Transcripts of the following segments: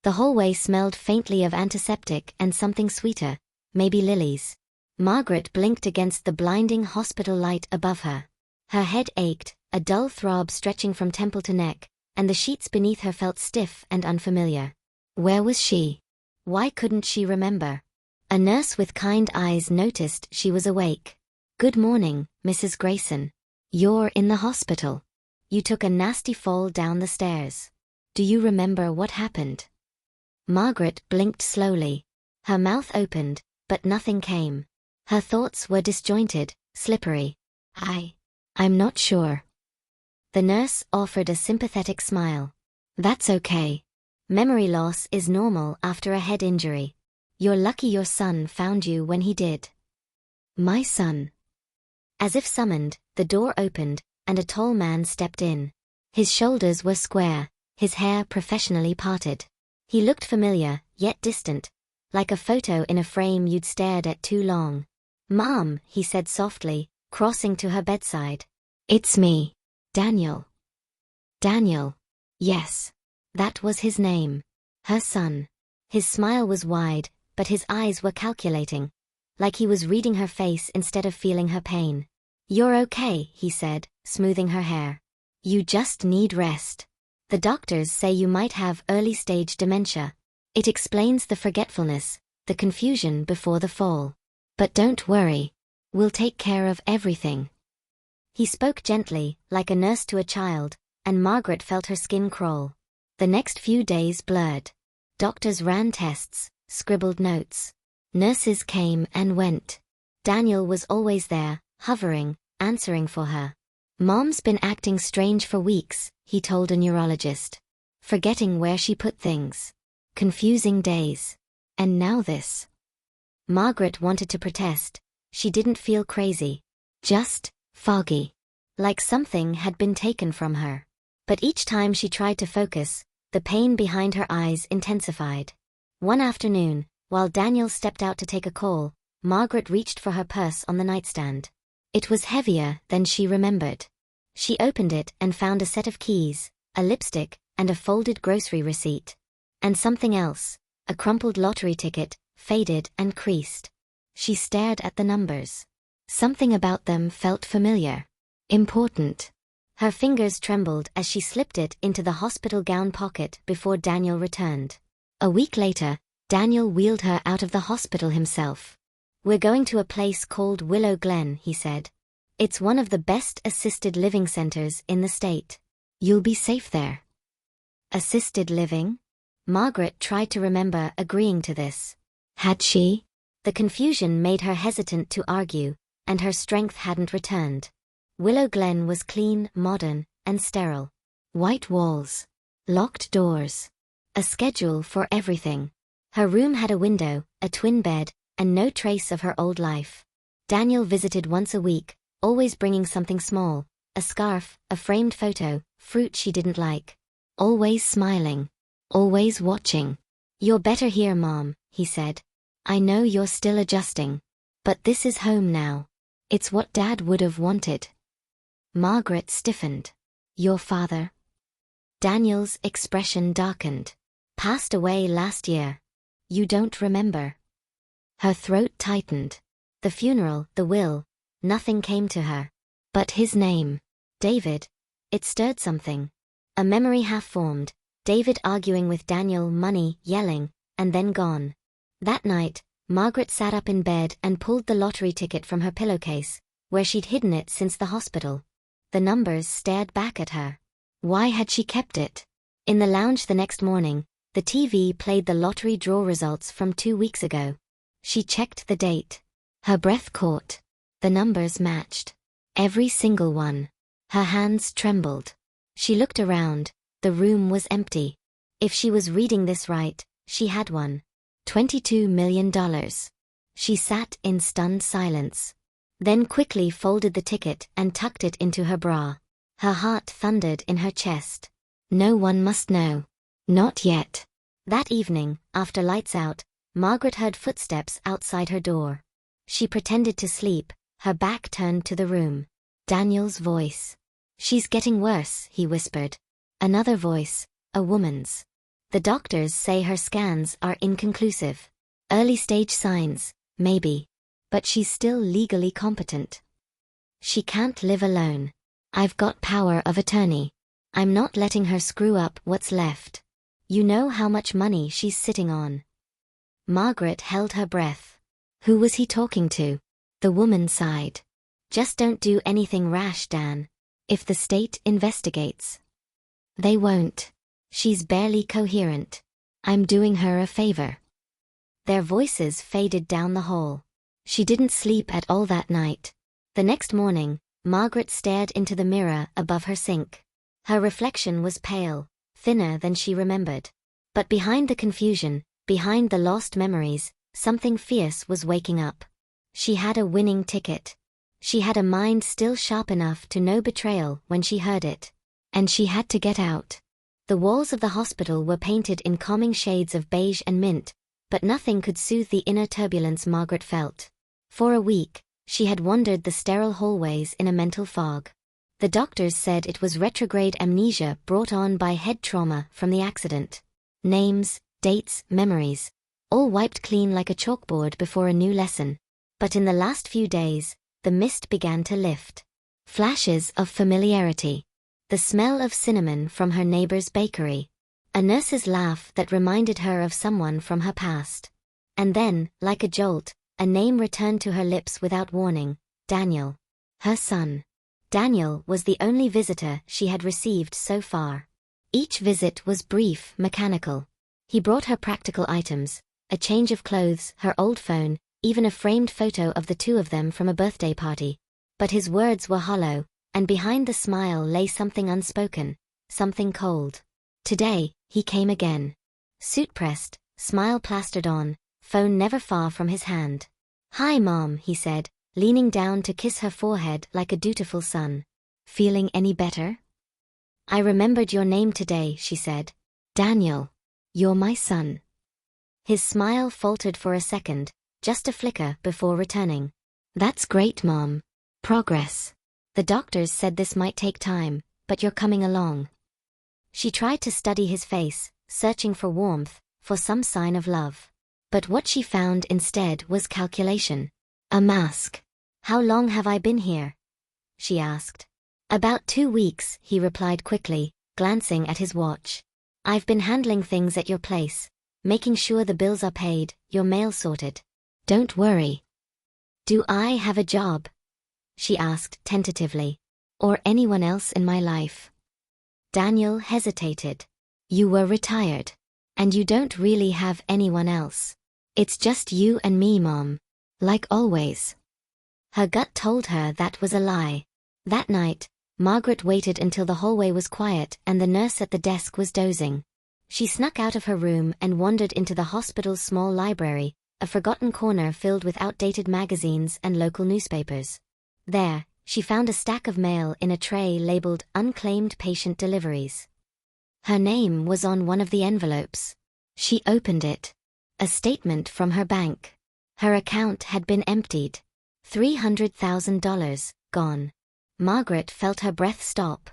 The hallway smelled faintly of antiseptic and something sweeter, maybe lilies. Margaret blinked against the blinding hospital light above her. Her head ached, a dull throb stretching from temple to neck, and the sheets beneath her felt stiff and unfamiliar. Where was she? Why couldn't she remember? A nurse with kind eyes noticed she was awake. "Good morning, Mrs. Grayson. You're in the hospital. You took a nasty fall down the stairs. Do you remember what happened?" Margaret blinked slowly. Her mouth opened, but nothing came. Her thoughts were disjointed, slippery. I'm not sure." The nurse offered a sympathetic smile. "That's okay. Memory loss is normal after a head injury. You're lucky your son found you when he did." "My son?" As if summoned, the door opened, and a tall man stepped in. His shoulders were square, his hair professionally parted. He looked familiar, yet distant, like a photo in a frame you'd stared at too long. "Mom," he said softly, crossing to her bedside. "It's me. Daniel." Daniel. Yes. That was his name. Her son. His smile was wide, but his eyes were calculating, like he was reading her face instead of feeling her pain. "You're okay," he said, smoothing her hair. "You just need rest. The doctors say you might have early-stage dementia. It explains the forgetfulness, the confusion before the fall. But don't worry. We'll take care of everything." He spoke gently, like a nurse to a child, and Margaret felt her skin crawl. The next few days blurred. Doctors ran tests, scribbled notes. Nurses came and went. Daniel was always there, hovering, answering for her. "Mom's been acting strange for weeks," he told a neurologist. "Forgetting where she put things. Confusing days. And now this." Margaret wanted to protest. She didn't feel crazy. Just foggy. Like something had been taken from her. But each time she tried to focus, the pain behind her eyes intensified. One afternoon, while Daniel stepped out to take a call, Margaret reached for her purse on the nightstand. It was heavier than she remembered. She opened it and found a set of keys, a lipstick, and a folded grocery receipt. And something else, a crumpled lottery ticket, faded and creased. She stared at the numbers. Something about them felt familiar. Important. Her fingers trembled as she slipped it into the hospital gown pocket before Daniel returned. A week later, Daniel wheeled her out of the hospital himself. "We're going to a place called Willow Glen," he said. "It's one of the best assisted living centers in the state. You'll be safe there." Assisted living? Margaret tried to remember agreeing to this. Had she? The confusion made her hesitant to argue, and her strength hadn't returned. Willow Glen was clean, modern, and sterile. White walls. Locked doors. A schedule for everything. Her room had a window, a twin bed, and no trace of her old life. Daniel visited once a week, always bringing something small, a scarf, a framed photo, fruit she didn't like. Always smiling. Always watching. "You're better here, Mom," he said. "I know you're still adjusting. But this is home now. It's what Dad would have wanted." Margaret stiffened. "Your father?" Daniel's expression darkened. "Passed away last year. You don't remember?" Her throat tightened. The funeral, the will, nothing came to her. But his name. David. It stirred something. A memory half-formed. David arguing with Daniel, money, yelling, and then gone. That night, Margaret sat up in bed and pulled the lottery ticket from her pillowcase, where she'd hidden it since the hospital. The numbers stared back at her. Why had she kept it? In the lounge the next morning, the TV played the lottery draw results from 2 weeks ago. She checked the date. Her breath caught. The numbers matched. Every single one. Her hands trembled. She looked around. The room was empty. If she was reading this right, she had won. $22 million. She sat in stunned silence. Then quickly folded the ticket and tucked it into her bra. Her heart thundered in her chest. No one must know. Not yet. That evening, after lights out, Margaret heard footsteps outside her door. She pretended to sleep, her back turned to the room. Daniel's voice. "She's getting worse," he whispered. Another voice, a woman's. The doctors say her scans are inconclusive. Early stage signs, maybe. But she's still legally competent. She can't live alone. I've got power of attorney. I'm not letting her screw up what's left. You know how much money she's sitting on. Margaret held her breath. Who was he talking to? The woman sighed. Just don't do anything rash, Dan. If the state investigates. They won't. She's barely coherent. I'm doing her a favor. Their voices faded down the hall. She didn't sleep at all that night. The next morning, Margaret stared into the mirror above her sink. Her reflection was pale, thinner than she remembered. But behind the confusion, behind the lost memories, something fierce was waking up. She had a winning ticket. She had a mind still sharp enough to know betrayal when she heard it. And she had to get out. The walls of the hospital were painted in calming shades of beige and mint, but nothing could soothe the inner turbulence Margaret felt. For a week, she had wandered the sterile hallways in a mental fog. The doctors said it was retrograde amnesia brought on by head trauma from the accident. Names, dates, memories, all wiped clean like a chalkboard before a new lesson. But in the last few days, the mist began to lift. Flashes of familiarity. The smell of cinnamon from her neighbor's bakery. A nurse's laugh that reminded her of someone from her past. And then, like a jolt, a name returned to her lips without warning. Daniel. Her son. Daniel was the only visitor she had received so far. Each visit was brief, mechanical. He brought her practical items, a change of clothes, her old phone, even a framed photo of the two of them from a birthday party. But his words were hollow, and behind the smile lay something unspoken, something cold. Today, he came again. Suit pressed, smile plastered on, phone never far from his hand. Hi, Mom, he said, leaning down to kiss her forehead like a dutiful son. Feeling any better? I remembered your name today, she said. Daniel. You're my son. His smile faltered for a second, just a flicker before returning. That's great, Mom. Progress. The doctors said this might take time, but you're coming along. She tried to study his face, searching for warmth, for some sign of love. But what she found instead was calculation. A mask. How long have I been here? She asked. About 2 weeks, he replied quickly, glancing at his watch. I've been handling things at your place, making sure the bills are paid, your mail sorted. Don't worry. Do I have a job? She asked tentatively. Or anyone else in my life? Daniel hesitated. You were retired. And you don't really have anyone else. It's just you and me, Mom. Like always. Her gut told her that was a lie. That night, Margaret waited until the hallway was quiet and the nurse at the desk was dozing. She snuck out of her room and wandered into the hospital's small library, a forgotten corner filled with outdated magazines and local newspapers. There, she found a stack of mail in a tray labeled Unclaimed Patient Deliveries. Her name was on one of the envelopes. She opened it. A statement from her bank. Her account had been emptied. $300,000, gone. Margaret felt her breath stop.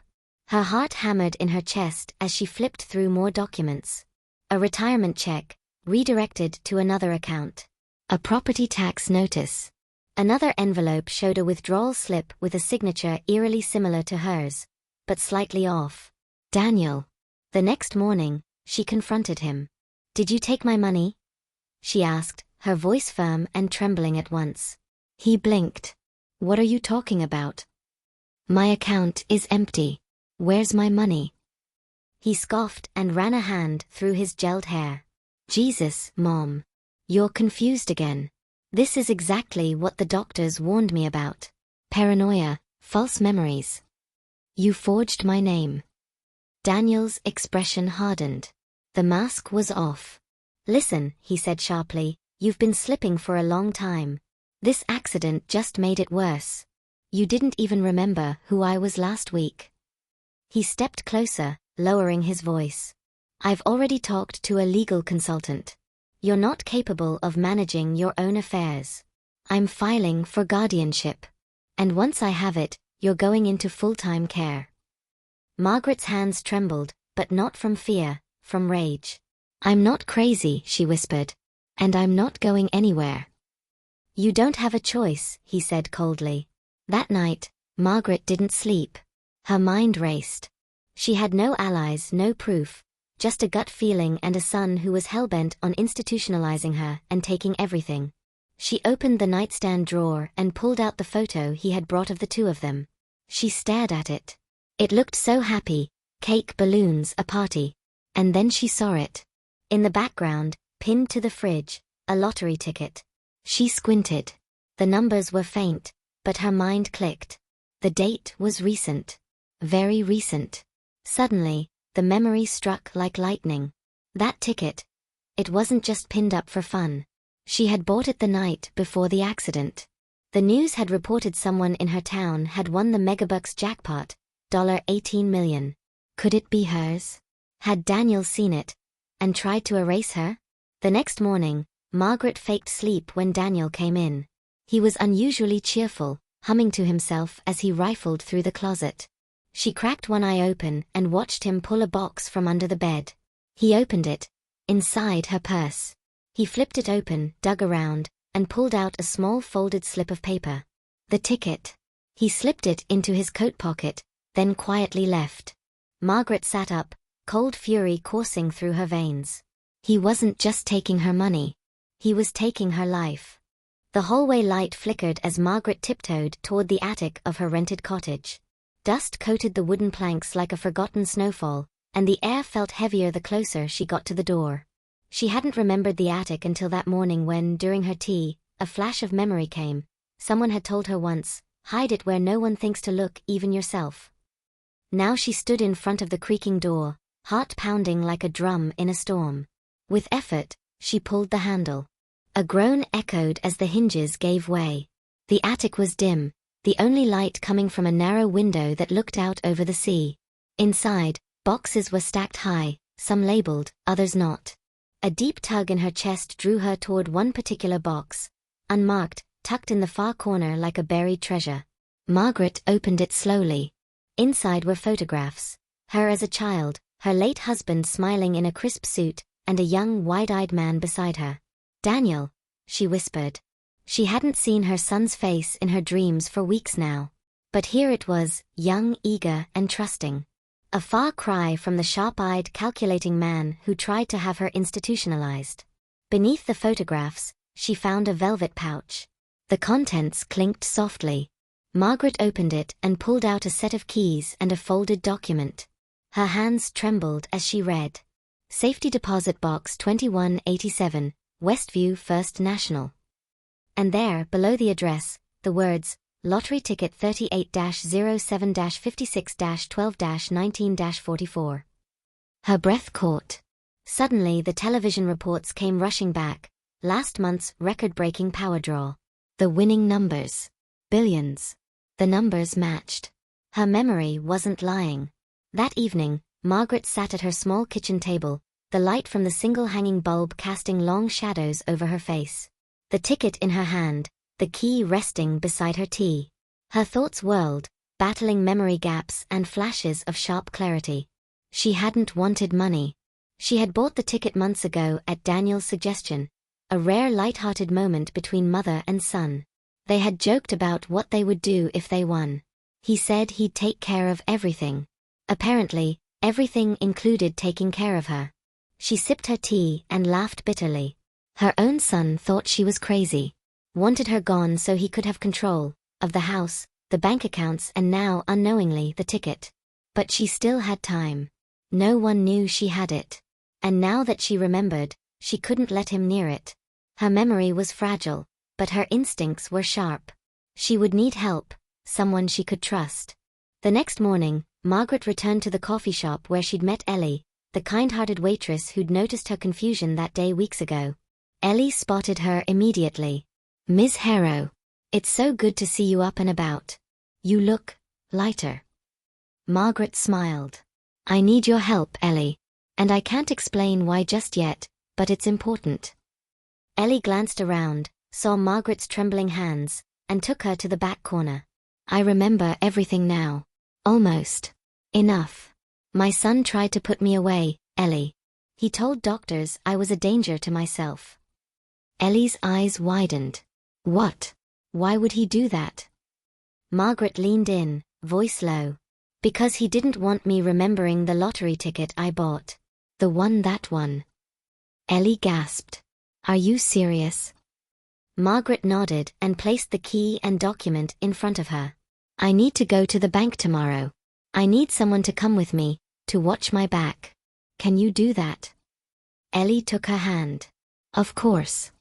Her heart hammered in her chest as she flipped through more documents. A retirement check, redirected to another account. A property tax notice. Another envelope showed a withdrawal slip with a signature eerily similar to hers, but slightly off. Daniel. The next morning, she confronted him. Did you take my money? She asked, her voice firm and trembling at once. He blinked. What are you talking about? My account is empty. Where's my money? He scoffed and ran a hand through his gelled hair. Jesus, Mom. You're confused again. This is exactly what the doctors warned me about. Paranoia, false memories. You forged my name. Daniel's expression hardened. The mask was off. Listen, he said sharply, you've been slipping for a long time. This accident just made it worse. You didn't even remember who I was last week. He stepped closer, lowering his voice. I've already talked to a legal consultant. You're not capable of managing your own affairs. I'm filing for guardianship. And once I have it, you're going into full-time care. Margaret's hands trembled, but not from fear, from rage. "I'm not crazy," she whispered. "And I'm not going anywhere." "You don't have a choice," he said coldly. That night, Margaret didn't sleep. Her mind raced. She had no allies, no proof, just a gut feeling and a son who was hell-bent on institutionalizing her and taking everything. She opened the nightstand drawer and pulled out the photo he had brought of the two of them. She stared at it. It looked so happy, cake, balloons, a party. And then she saw it. In the background, pinned to the fridge, a lottery ticket. She squinted. The numbers were faint, but her mind clicked. The date was recent. Very recent. Suddenly, the memory struck like lightning. That ticket. It wasn't just pinned up for fun. She had bought it the night before the accident. The news had reported someone in her town had won the megabucks jackpot, $18 million. Could it be hers? Had Daniel seen it and tried to erase her? The next morning, Margaret faked sleep when Daniel came in. He was unusually cheerful, humming to himself as he rifled through the closet. She cracked one eye open and watched him pull a box from under the bed. He opened it. Inside, her purse. He flipped it open, dug around, and pulled out a small folded slip of paper. The ticket. He slipped it into his coat pocket, then quietly left. Margaret sat up, cold fury coursing through her veins. He wasn't just taking her money. He was taking her life. The hallway light flickered as Margaret tiptoed toward the attic of her rented cottage. Dust coated the wooden planks like a forgotten snowfall, and the air felt heavier the closer she got to the door. She hadn't remembered the attic until that morning when, during her tea, a flash of memory came. Someone had told her once, "Hide it where no one thinks to look, even yourself." Now she stood in front of the creaking door, heart pounding like a drum in a storm. With effort, she pulled the handle. A groan echoed as the hinges gave way. The attic was dim, the only light coming from a narrow window that looked out over the sea. Inside, boxes were stacked high, some labeled, others not. A deep tug in her chest drew her toward one particular box, unmarked, tucked in the far corner like a buried treasure. Margaret opened it slowly. Inside were photographs. Her as a child, her late husband smiling in a crisp suit, and a young, wide-eyed man beside her. "Daniel," she whispered. She hadn't seen her son's face in her dreams for weeks now. But here it was, young, eager, and trusting. A far cry from the sharp-eyed, calculating man who tried to have her institutionalized. Beneath the photographs, she found a velvet pouch. The contents clinked softly. Margaret opened it and pulled out a set of keys and a folded document. Her hands trembled as she read. Safety Deposit Box 2187, Westview First National. And there, below the address, the words, Lottery Ticket 38-07-56-12-19-44. Her breath caught. Suddenly the television reports came rushing back. Last month's record-breaking power draw. The winning numbers. Billions. The numbers matched. Her memory wasn't lying. That evening, Margaret sat at her small kitchen table, the light from the single hanging bulb casting long shadows over her face. The ticket in her hand, the key resting beside her tea. Her thoughts whirled, battling memory gaps and flashes of sharp clarity. She hadn't wanted money. She had bought the ticket months ago at Daniel's suggestion, a rare light-hearted moment between mother and son. They had joked about what they would do if they won. He said he'd take care of everything. Apparently, everything included taking care of her. She sipped her tea and laughed bitterly. Her own son thought she was crazy. Wanted her gone so he could have control of the house, the bank accounts, and now, unknowingly, the ticket. But she still had time. No one knew she had it. And now that she remembered, she couldn't let him near it. Her memory was fragile, but her instincts were sharp. She would need help, someone she could trust. The next morning, Margaret returned to the coffee shop where she'd met Ellie, the kind-hearted waitress who'd noticed her confusion that day weeks ago. Ellie spotted her immediately. "Miss Harrow, it's so good to see you up and about. You look lighter." Margaret smiled. "I need your help, Ellie. And I can't explain why just yet, but it's important." Ellie glanced around, saw Margaret's trembling hands, and took her to the back corner. "I remember everything now. Almost. Enough. My son tried to put me away, Ellie. He told doctors I was a danger to myself. Ellie's eyes widened. What? Why would he do that? Margaret leaned in, voice low. Because he didn't want me remembering the lottery ticket I bought. The one that won. Ellie gasped. Are you serious? Margaret nodded and placed the key and document in front of her. I need to go to the bank tomorrow. I need someone to come with me, to watch my back. Can you do that? Ellie took her hand. Of course.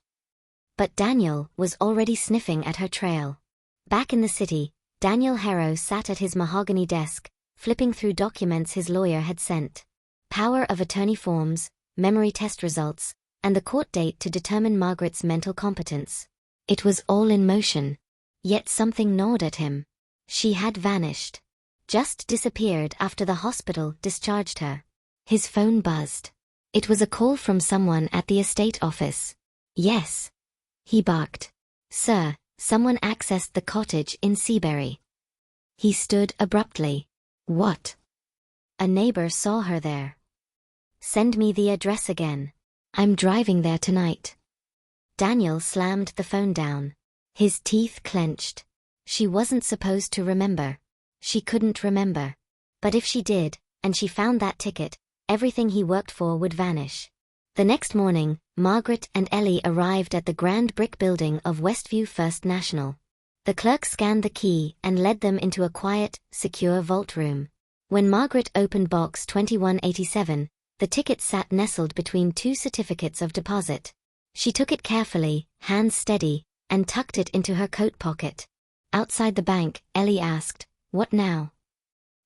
But Daniel was already sniffing at her trail. Back in the city, Daniel Harrow sat at his mahogany desk, flipping through documents his lawyer had sent. Power of attorney forms, memory test results, and the court date to determine Margaret's mental competence. It was all in motion. Yet something gnawed at him. She had vanished. Just disappeared after the hospital discharged her. His phone buzzed. It was a call from someone at the estate office. Yes. He barked. Sir, someone accessed the cottage in Seabury. He stood abruptly. What? A neighbor saw her there. Send me the address again. I'm driving there tonight. Daniel slammed the phone down. His teeth clenched. She wasn't supposed to remember. She couldn't remember. But if she did, and she found that ticket, everything he worked for would vanish. The next morning, Margaret and Ellie arrived at the grand brick building of Westview First National. The clerk scanned the key and led them into a quiet, secure vault room. When Margaret opened box 2187, the ticket sat nestled between two certificates of deposit. She took it carefully, hands steady, and tucked it into her coat pocket. Outside the bank, Ellie asked, What now?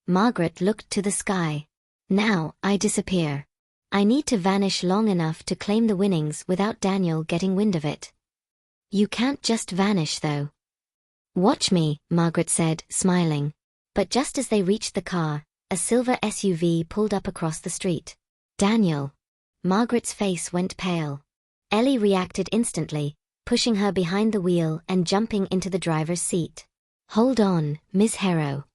Margaret looked to the sky. Now, I disappear. I need to vanish long enough to claim the winnings without Daniel getting wind of it. You can't just vanish though. Watch me, Margaret said, smiling. But just as they reached the car, a silver SUV pulled up across the street. Daniel. Margaret's face went pale. Ellie reacted instantly, pushing her behind the wheel and jumping into the driver's seat. Hold on, Miss Harrow.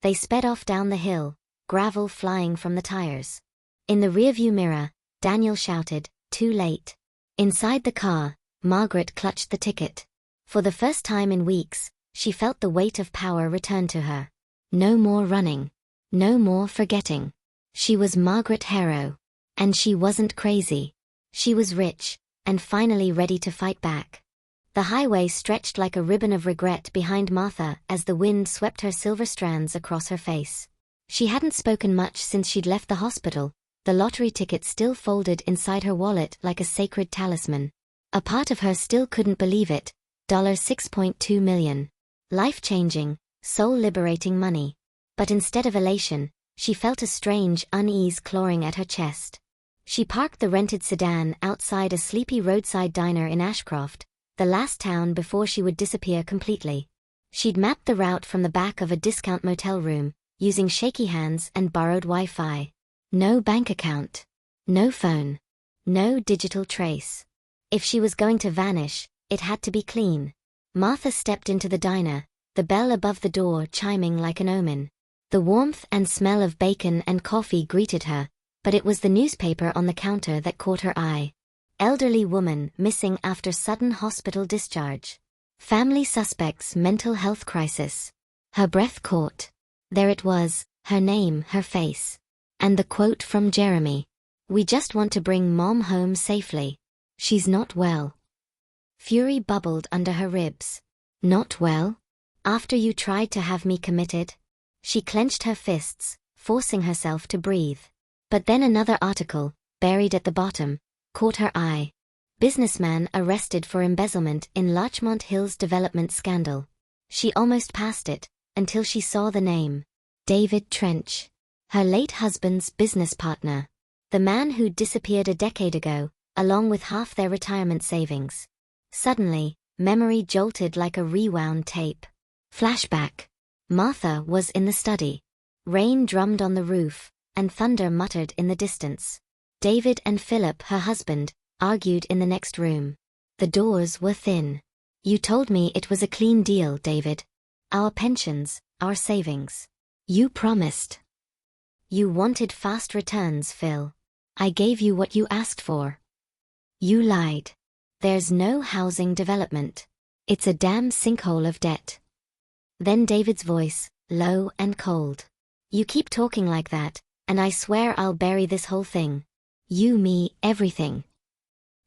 They sped off down the hill, gravel flying from the tires. In the rearview mirror, Daniel shouted, Too late. Inside the car, Margaret clutched the ticket. For the first time in weeks, she felt the weight of power return to her. No more running. No more forgetting. She was Margaret Harrow. And she wasn't crazy. She was rich, and finally ready to fight back. The highway stretched like a ribbon of regret behind Martha as the wind swept her silver strands across her face. She hadn't spoken much since she'd left the hospital, the lottery ticket still folded inside her wallet like a sacred talisman. A part of her still couldn't believe it. $6.2 million. Life-changing, soul-liberating money. But instead of elation, she felt a strange unease clawing at her chest. She parked the rented sedan outside a sleepy roadside diner in Ashcroft, the last town before she would disappear completely. She'd mapped the route from the back of a discount motel room, using shaky hands and borrowed Wi-Fi. No bank account. No phone. No digital trace. If she was going to vanish, it had to be clean. Martha stepped into the diner, the bell above the door chiming like an omen. The warmth and smell of bacon and coffee greeted her, but it was the newspaper on the counter that caught her eye. Elderly woman missing after sudden hospital discharge. Family suspects mental health crisis. Her breath caught. There it was, her name, her face. And the quote from Jeremy. We just want to bring Mom home safely. She's not well. Fury bubbled under her ribs. Not well? After you tried to have me committed? She clenched her fists, forcing herself to breathe. But then another article, buried at the bottom, caught her eye. Businessman arrested for embezzlement in Larchmont Hills development scandal. She almost passed it, until she saw the name. David Trench. Her late husband's business partner. The man who'd disappeared a decade ago, along with half their retirement savings. Suddenly, memory jolted like a rewound tape. Flashback. Martha was in the study. Rain drummed on the roof, and thunder muttered in the distance. David and Philip, her husband, argued in the next room. The doors were thin. You told me it was a clean deal, David. Our pensions, our savings. You promised. You wanted fast returns, Phil. I gave you what you asked for. You lied. There's no housing development. It's a damn sinkhole of debt. Then David's voice, low and cold. You keep talking like that, and I swear I'll bury this whole thing. You, me, everything.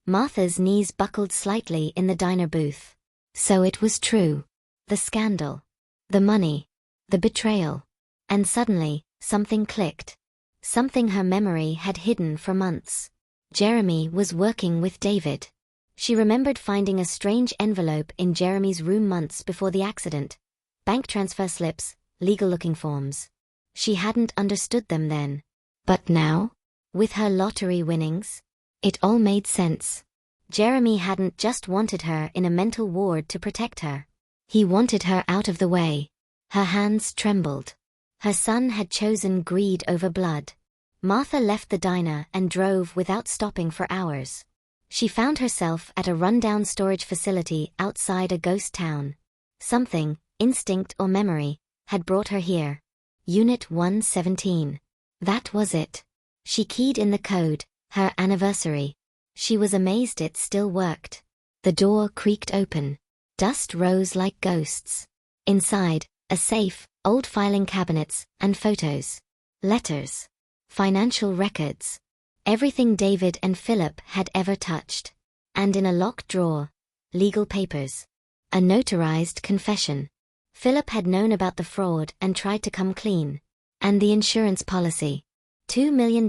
Martha's knees buckled slightly in the diner booth. So it was true. The scandal. The money. The betrayal. And suddenly, something clicked. Something her memory had hidden for months. Jeremy was working with David. She remembered finding a strange envelope in Jeremy's room months before the accident. Bank transfer slips, legal-looking forms. She hadn't understood them then. But now? With her lottery winnings? It all made sense. Jeremy hadn't just wanted her in a mental ward to protect her. He wanted her out of the way. Her hands trembled. Her son had chosen greed over blood. Martha left the diner and drove without stopping for hours. She found herself at a rundown storage facility outside a ghost town. Something, instinct or memory, had brought her here. Unit 117. That was it. She keyed in the code, her anniversary. She was amazed it still worked. The door creaked open. Dust rose like ghosts. Inside, a safe, old filing cabinets, and photos. Letters. Financial records. Everything David and Philip had ever touched. And in a locked drawer, legal papers. A notarized confession. Philip had known about the fraud and tried to come clean. And the insurance policy. $2 million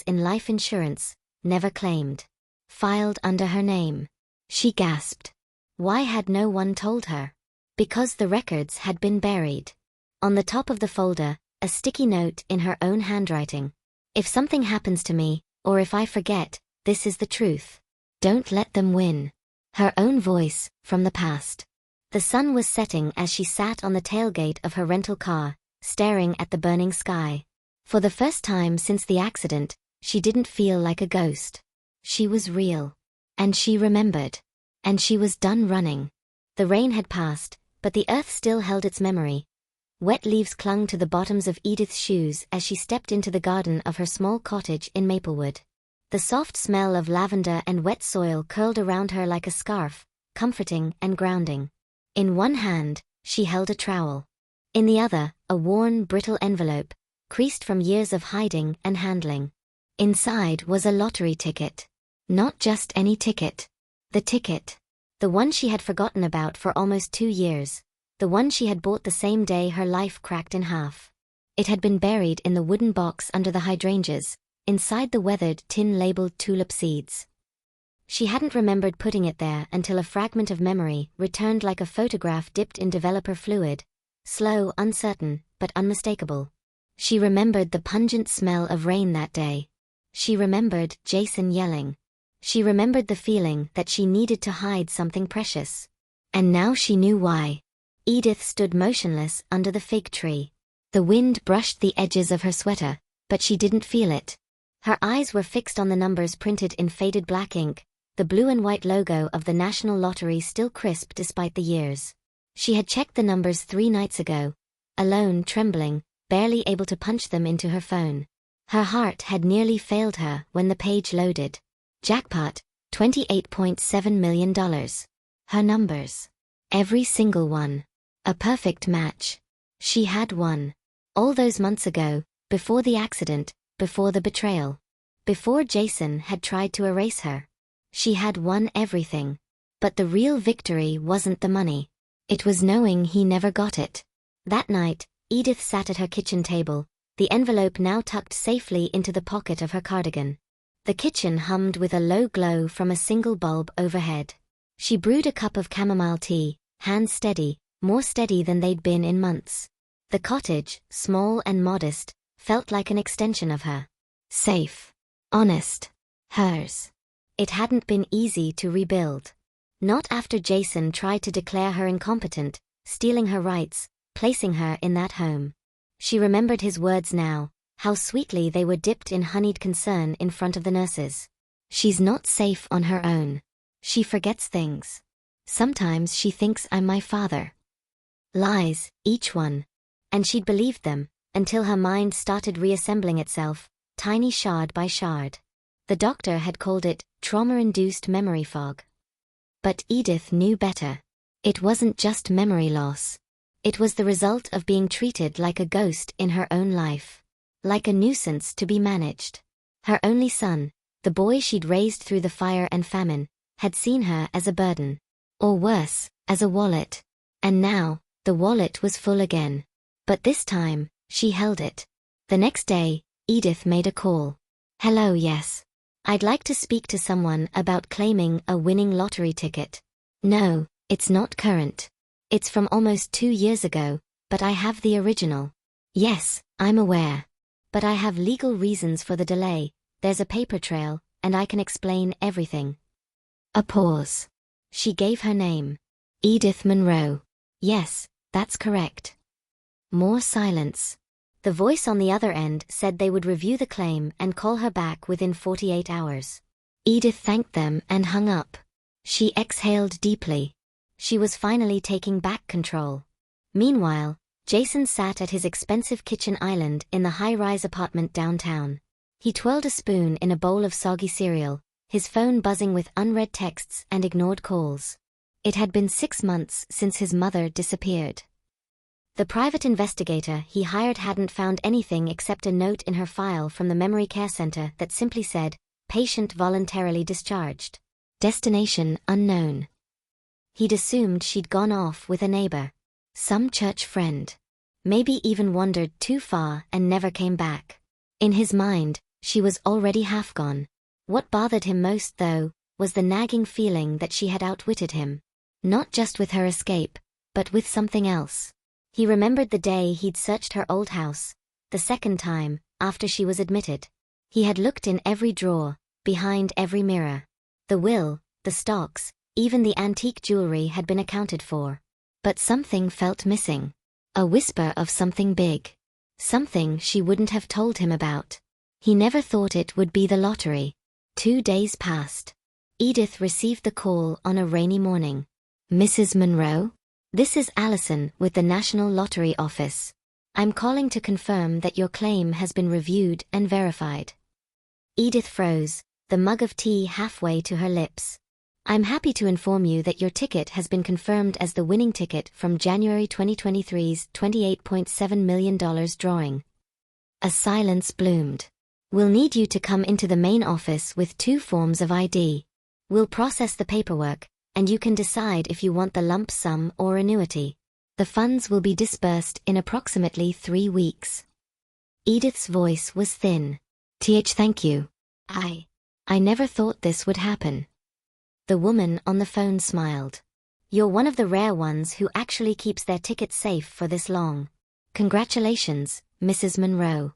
in life insurance, never claimed. Filed under her name. She gasped. Why had no one told her? Because the records had been buried. On the top of the folder, a sticky note in her own handwriting. If something happens to me, or if I forget, this is the truth. Don't let them win. Her own voice, from the past. The sun was setting as she sat on the tailgate of her rental car, staring at the burning sky. For the first time since the accident, she didn't feel like a ghost. She was real. And she remembered. And she was done running. The rain had passed, but the earth still held its memory. Wet leaves clung to the bottoms of Edith's shoes as she stepped into the garden of her small cottage in Maplewood. The soft smell of lavender and wet soil curled around her like a scarf, comforting and grounding. In one hand, she held a trowel. In the other, a worn, brittle envelope, creased from years of hiding and handling. Inside was a lottery ticket. Not just any ticket. The ticket. The one she had forgotten about for almost 2 years. The one she had bought the same day her life cracked in half. It had been buried in the wooden box under the hydrangeas, inside the weathered tin labeled tulip seeds. She hadn't remembered putting it there until a fragment of memory returned like a photograph dipped in developer fluid. Slow, uncertain, but unmistakable. She remembered the pungent smell of rain that day. She remembered Jason yelling. She remembered the feeling that she needed to hide something precious. And now she knew why. Edith stood motionless under the fig tree. The wind brushed the edges of her sweater, but she didn't feel it. Her eyes were fixed on the numbers printed in faded black ink, the blue and white logo of the National Lottery still crisp despite the years. She had checked the numbers 3 nights ago, alone, trembling, barely able to punch them into her phone. Her heart had nearly failed her when the page loaded. Jackpot, $28.7 million. Her numbers. Every single one. A perfect match. She had won. All those months ago, before the accident, before the betrayal. Before Jason had tried to erase her. She had won everything. But the real victory wasn't the money. It was knowing he never got it. That night, Edith sat at her kitchen table, the envelope now tucked safely into the pocket of her cardigan. The kitchen hummed with a low glow from a single bulb overhead. She brewed a cup of chamomile tea, hands steady, more steady than they'd been in months. The cottage, small and modest, felt like an extension of her. Safe. Honest. Hers. It hadn't been easy to rebuild. Not after Jason tried to declare her incompetent, stealing her rights, placing her in that home. She remembered his words now, how sweetly they were dipped in honeyed concern in front of the nurses. She's not safe on her own. She forgets things. Sometimes she thinks I'm my father. Lies, each one. And she'd believed them, until her mind started reassembling itself, tiny shard by shard. The doctor had called it trauma-induced memory fog. But Edith knew better. It wasn't just memory loss. It was the result of being treated like a ghost in her own life. Like a nuisance to be managed. Her only son, the boy she'd raised through the fire and famine, had seen her as a burden. Or worse, as a wallet. And now, the wallet was full again. But this time, she held it. The next day, Edith made a call. "Hello, yes. I'd like to speak to someone about claiming a winning lottery ticket." "No, it's not current. It's from almost 2 years ago, but I have the original." "Yes, I'm aware. But I have legal reasons for the delay. There's a paper trail, and I can explain everything." A pause. She gave her name. "Edith Monroe." "Yes, that's correct." More silence. The voice on the other end said they would review the claim and call her back within 48 hours. Edith thanked them and hung up. She exhaled deeply. She was finally taking back control. Meanwhile, Jason sat at his expensive kitchen island in the high-rise apartment downtown. He twirled a spoon in a bowl of soggy cereal, his phone buzzing with unread texts and ignored calls. It had been 6 months since his mother disappeared. The private investigator he hired hadn't found anything except a note in her file from the memory care center that simply said, "Patient voluntarily discharged. Destination unknown." He'd assumed she'd gone off with a neighbor. Some church friend. Maybe even wandered too far and never came back. In his mind, she was already half gone. What bothered him most, though, was the nagging feeling that she had outwitted him. Not just with her escape, but with something else. He remembered the day he'd searched her old house, the second time, after she was admitted. He had looked in every drawer, behind every mirror. The will, the stocks, even the antique jewelry had been accounted for. But something felt missing. A whisper of something big. Something she wouldn't have told him about. He never thought it would be the lottery. 2 days passed. Edith received the call on a rainy morning. "Mrs. Monroe? This is Allison with the National Lottery Office. I'm calling to confirm that your claim has been reviewed and verified." Edith froze, the mug of tea halfway to her lips. "I'm happy to inform you that your ticket has been confirmed as the winning ticket from January 2023's $28.7 million drawing." A silence bloomed. "We'll need you to come into the main office with 2 forms of ID. We'll process the paperwork, and you can decide if you want the lump sum or annuity. The funds will be disbursed in approximately 3 weeks." Edith's voice was thin. Thank you. I never thought this would happen." The woman on the phone smiled. "You're one of the rare ones who actually keeps their tickets safe for this long. Congratulations, Mrs. Monroe."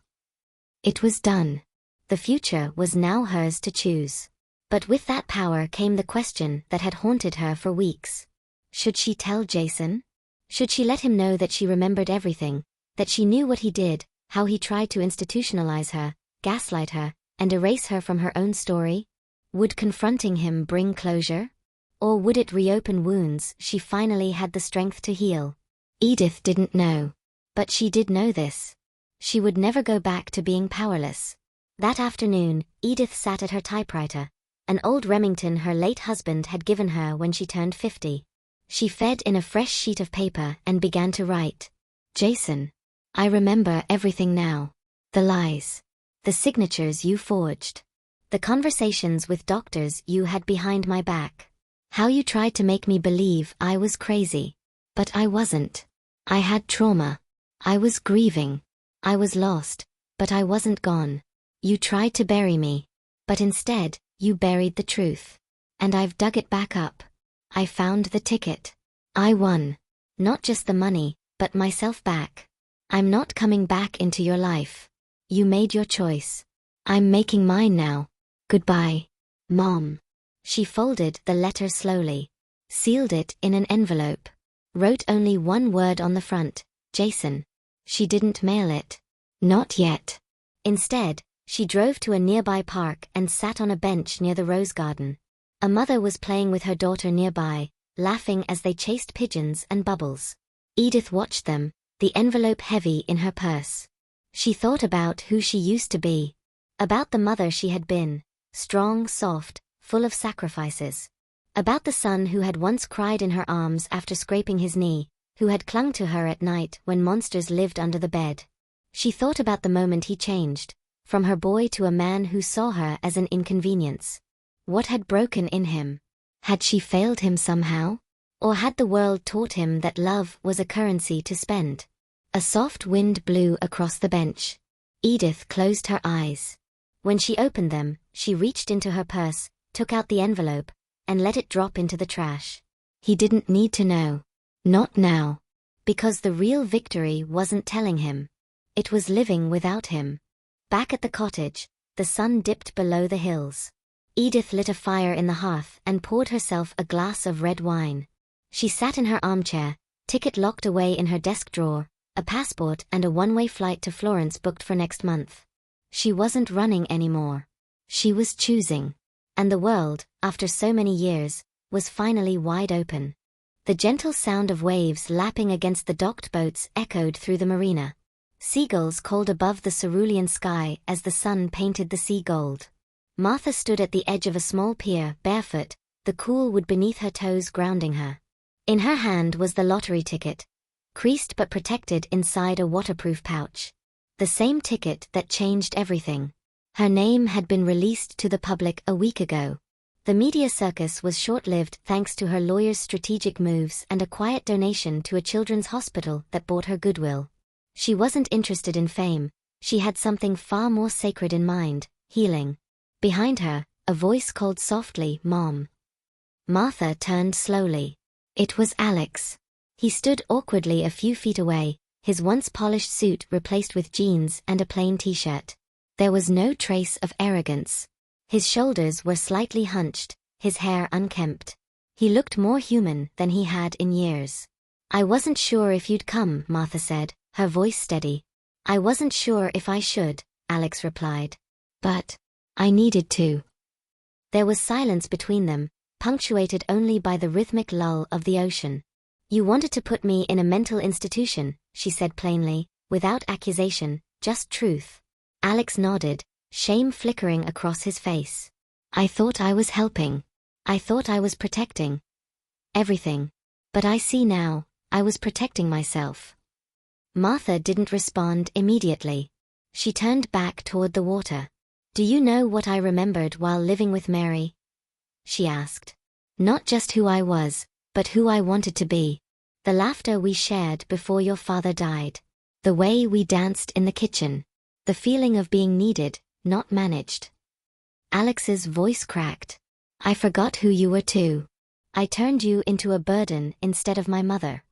It was done. The future was now hers to choose. But with that power came the question that had haunted her for weeks. Should she tell Jason? Should she let him know that she remembered everything, that she knew what he did, how he tried to institutionalize her, gaslight her, and erase her from her own story? Would confronting him bring closure? Or would it reopen wounds she finally had the strength to heal? Edith didn't know. But she did know this. She would never go back to being powerless. That afternoon, Edith sat at her typewriter, an old Remington her late husband had given her when she turned 50. She fed in a fresh sheet of paper and began to write. "Jason, I remember everything now. The lies. The signatures you forged. The conversations with doctors you had behind my back. How you tried to make me believe I was crazy. But I wasn't. I had trauma. I was grieving. I was lost, but I wasn't gone. You tried to bury me. But instead, you buried the truth. And I've dug it back up. I found the ticket. I won. Not just the money, but myself back. I'm not coming back into your life. You made your choice. I'm making mine now. Goodbye, Mom." She folded the letter slowly, sealed it in an envelope, wrote only one word on the front, "Jason." She didn't mail it. Not yet. Instead, she drove to a nearby park and sat on a bench near the rose garden. A mother was playing with her daughter nearby, laughing as they chased pigeons and bubbles. Edith watched them, the envelope heavy in her purse. She thought about who she used to be. About the mother she had been. strong, soft, full of sacrifices. About the son who had once cried in her arms after scraping his knee, who had clung to her at night when monsters lived under the bed. She thought about the moment he changed, from her boy to a man who saw her as an inconvenience. What had broken in him? Had she failed him somehow? Or had the world taught him that love was a currency to spend? A soft wind blew across the bench. Edith closed her eyes. When she opened them, she reached into her purse, took out the envelope, and let it drop into the trash. He didn't need to know. Not now. Because the real victory wasn't telling him. It was living without him. Back at the cottage, the sun dipped below the hills. Edith lit a fire in the hearth and poured herself a glass of red wine. She sat in her armchair, ticket locked away in her desk drawer, a passport and a one-way flight to Florence booked for next month. She wasn't running anymore. She was choosing. And the world, after so many years, was finally wide open. The gentle sound of waves lapping against the docked boats echoed through the marina. Seagulls called above the cerulean sky as the sun painted the sea gold. Martha stood at the edge of a small pier, barefoot, the cool wood beneath her toes grounding her. In her hand was the lottery ticket, creased but protected inside a waterproof pouch. The same ticket that changed everything. Her name had been released to the public a week ago. The media circus was short-lived thanks to her lawyer's strategic moves and a quiet donation to a children's hospital that bought her goodwill. She wasn't interested in fame. She had something far more sacred in mind, healing. Behind her, a voice called softly, "Mom." Martha turned slowly. It was Alex. He stood awkwardly a few feet away, his once polished suit replaced with jeans and a plain t-shirt. There was no trace of arrogance. His shoulders were slightly hunched, his hair unkempt. He looked more human than he had in years. "I wasn't sure if you'd come," Martha said, her voice steady. "I wasn't sure if I should," Alex replied. "But I needed to." There was silence between them, punctuated only by the rhythmic lull of the ocean. "You wanted to put me in a mental institution," she said plainly, without accusation, just truth. Alex nodded, shame flickering across his face. "I thought I was helping. I thought I was protecting everything. But I see now, I was protecting myself." Martha didn't respond immediately. She turned back toward the water. "Do you know what I remembered while living with Mary?" she asked. "Not just who I was, but who I wanted to be. The laughter we shared before your father died. The way we danced in the kitchen. The feeling of being needed, not managed." Alex's voice cracked. "I forgot who you were too. I turned you into a burden instead of my mother."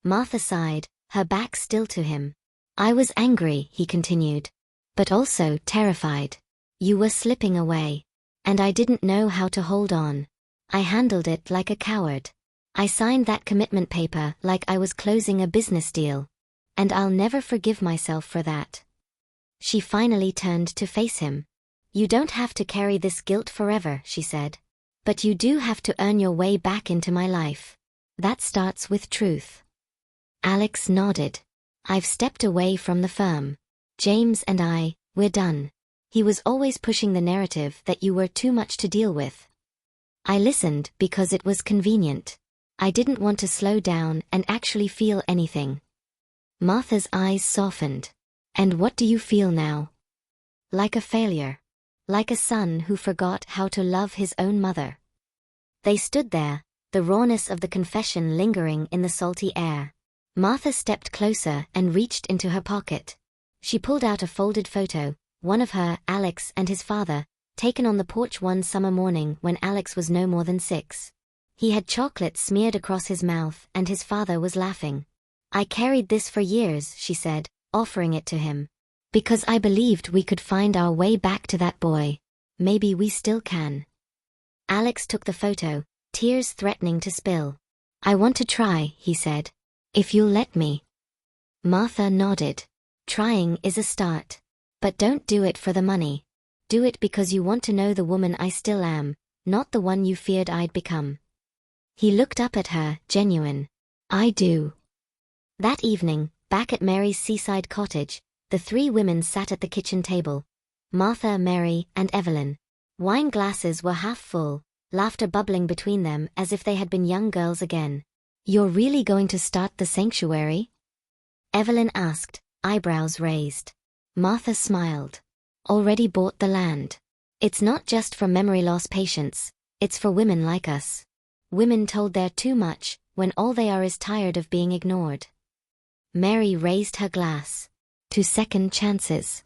Martha sighed, her back still to him. "I was angry," he continued. "But also terrified. You were slipping away. And I didn't know how to hold on. I handled it like a coward. I signed that commitment paper like I was closing a business deal. And I'll never forgive myself for that." She finally turned to face him. "You don't have to carry this guilt forever," she said. "But you do have to earn your way back into my life. That starts with truth." Alex nodded. "I've stepped away from the firm. James and we're done. He was always pushing the narrative that you were too much to deal with. I listened because it was convenient. I didn't want to slow down and actually feel anything." Martha's eyes softened. "And what do you feel now?" "Like a failure. Like a son who forgot how to love his own mother." They stood there, the rawness of the confession lingering in the salty air. Martha stepped closer and reached into her pocket. She pulled out a folded photo, one of her, Alex and his father, taken on the porch one summer morning when Alex was no more than 6. He had chocolate smeared across his mouth and his father was laughing. "I carried this for years," she said, offering it to him. "Because I believed we could find our way back to that boy. Maybe we still can." Alex took the photo, tears threatening to spill. "I want to try," he said. "If you'll let me." Martha nodded. "Trying is a start. But don't do it for the money. Do it because you want to know the woman I still am, not the one you feared I'd become." He looked up at her, genuine. "I do." That evening, back at Mary's seaside cottage, the 3 women sat at the kitchen table. Martha, Mary, and Evelyn. Wine glasses were half full, laughter bubbling between them as if they had been young girls again. "You're really going to start the sanctuary?" Evelyn asked, eyebrows raised. Martha smiled. "Already bought the land. It's not just for memory loss patients, it's for women like us. Women told they're too much, when all they are is tired of being ignored." Mary raised her glass. "To second chances."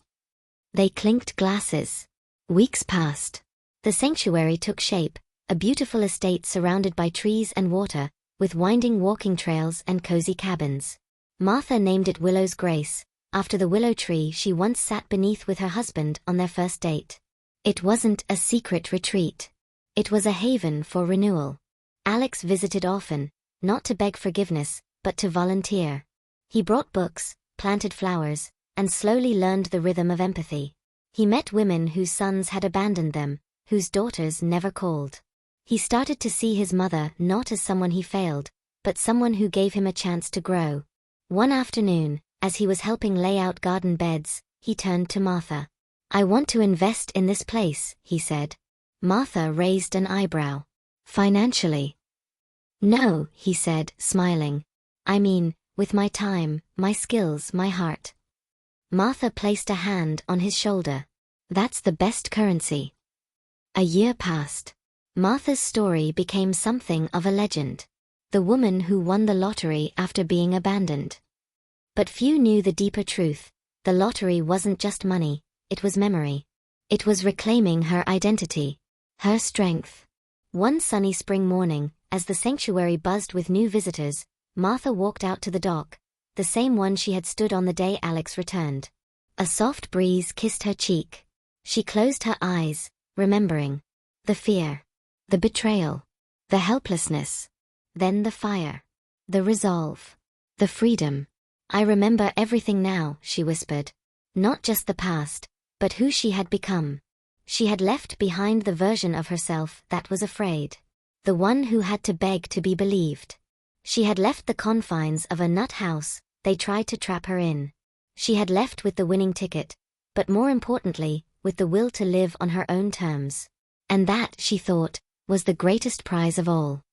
They clinked glasses. Weeks passed. The sanctuary took shape, a beautiful estate surrounded by trees and water, with winding walking trails and cozy cabins. Martha named it Willow's Grace, after the willow tree she once sat beneath with her husband on their first date. It wasn't a secret retreat. It was a haven for renewal. Alex visited often, not to beg forgiveness, but to volunteer. He brought books, planted flowers, and slowly learned the rhythm of empathy. He met women whose sons had abandoned them, whose daughters never called. He started to see his mother not as someone he failed, but someone who gave him a chance to grow. One afternoon, as he was helping lay out garden beds, he turned to Martha. "I want to invest in this place," he said. Martha raised an eyebrow. "Financially?" "No," he said, smiling. "I mean, with my time, my skills, my heart." Martha placed a hand on his shoulder. "That's the best currency." A year passed. Martha's story became something of a legend. The woman who won the lottery after being abandoned. But few knew the deeper truth. The lottery wasn't just money, it was memory. It was reclaiming her identity, her strength. One sunny spring morning, as the sanctuary buzzed with new visitors, Martha walked out to the dock, the same one she had stood on the day Alex returned. A soft breeze kissed her cheek. She closed her eyes, remembering. The fear. The betrayal. The helplessness. Then the fire. The resolve. The freedom. "I remember everything now," she whispered. Not just the past, but who she had become. She had left behind the version of herself that was afraid. The one who had to beg to be believed. She had left the confines of a nut house they tried to trap her in. She had left with the winning ticket, but more importantly, with the will to live on her own terms. And that, she thought, was the greatest prize of all.